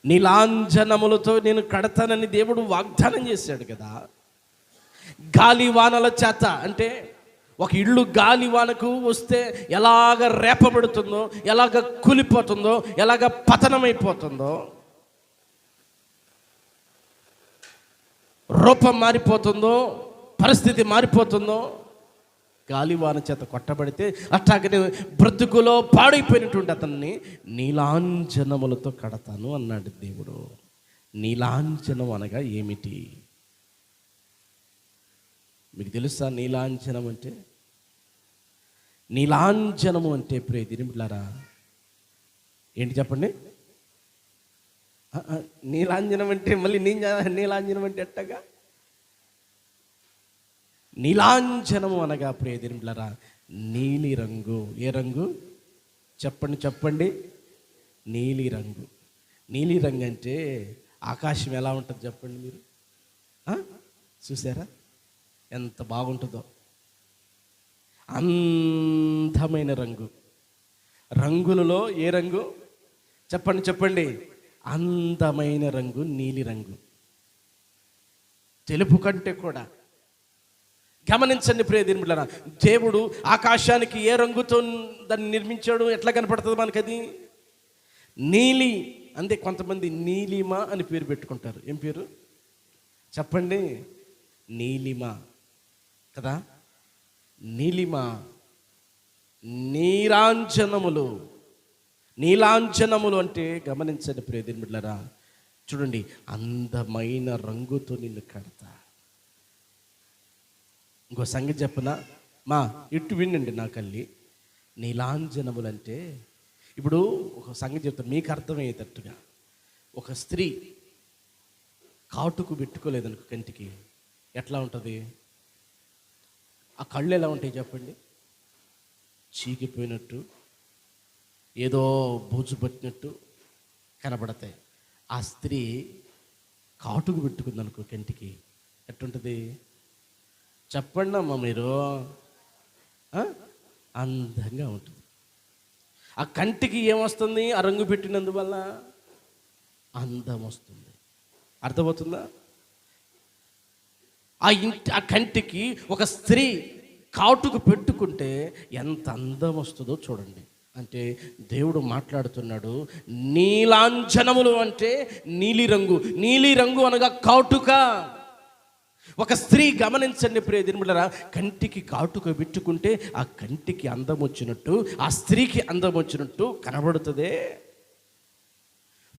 నీలాంజనములతో నేను కడతానని దేవుడు వాగ్దానం చేశాడు కదా. గాలి వానల చేత, అంటే ఒక ఇల్లు గాలి వానకు వస్తే ఎలాగ రేపబడుతుందో, ఎలాగ కూలిపోతుందో, ఎలాగ పతనమైపోతుందో, రూపం మారిపోతుందో, పరిస్థితి మారిపోతుందో, గాలివాన చేత కొట్టబడితే అట్లాగనే బ్రతుకులో పాడైపోయినటువంటి అతన్ని నీలాంజనములతో కడతాను అన్నాడు దేవుడు. నీలాంజనం అనగా ఏమిటి మీకు తెలుసా? నీలాంజనం అంటే, నీలాంజనము అంటే ప్రియదినిలారా ఏంటి చెప్పండి? నీలాంజనం అంటే మళ్ళీ నీలాంజనం అంటే ఎట్టగా? నీలాంజనము అనగా ప్రియదినిలారా నీలి రంగు. ఏ రంగు చెప్పండి? నీలి రంగు. నీలి రంగు అంటే ఆకాశం ఎలా ఉంటుంది చెప్పండి మీరు? చూసారా ఎంత బాగుంటుందో? అందమైన రంగు. రంగులలో ఏ రంగు చెప్పండి? అందమైన రంగు నీలి రంగు. తెలుపు కంటే కూడా. గమనించండి ప్రియదినులారా, దేవుడు ఆకాశానికి ఏ రంగుతో దాన్ని నిర్మించాడు? ఎట్లా కనపడుతుంది మనకి అది? నీలి. అంతే. కొంతమంది నీలిమ అని పేరు పెట్టుకుంటారు. ఏం పేరు చెప్పండి? నీలిమ కదా. నీలిమ. నీలాంజనములు అంటే గమనించండి ప్రియదినులారా, చూడండి, అందమైన రంగుతో నిన్ను కడతా. ఇంకో సంగతి చెప్పనా? ఇటు వినండి నా కల్లి. నీలాంజనములు అంటే, ఇప్పుడు ఒక సంగతి చెప్తాను మీకు అర్థమయ్యేటట్టుగా. ఒక స్త్రీ కాటుకు పెట్టుకోలేదనుకో కంటికి, ఎట్లా ఉంటుంది? ఆ కళ్ళు ఎలా ఉంటాయి చెప్పండి? చీకిపోయినట్టు, ఏదో బూజు పట్టినట్టు కనబడతాయి. ఆ స్త్రీ కాటుకు పెట్టుకుందనుకో కంటికి, ఎట్టుంటుంది చెప్పండి అమ్మా మీరు? అందంగా ఉంటుంది. ఆ కంటికి ఏమొస్తుంది? ఆ రంగు పెట్టినందువల్ల అందం వస్తుంది. అర్థమవుతుందా? ఆ కంటికి ఒక స్త్రీ కాటుకు పెట్టుకుంటే ఎంత అందం వస్తుందో చూడండి. అంటే దేవుడు మాట్లాడుతున్నాడు, నీలాంజనములు అంటే నీలి రంగు అనగా కాటుక. ఒక స్త్రీ, గమనించండి ప్రియదినులారా, కంటికి కాటుక పెట్టుకుంటే ఆ కంటికి అందం వచ్చినట్టు, ఆ స్త్రీకి అందం వచ్చినట్టు కనబడుతుంది.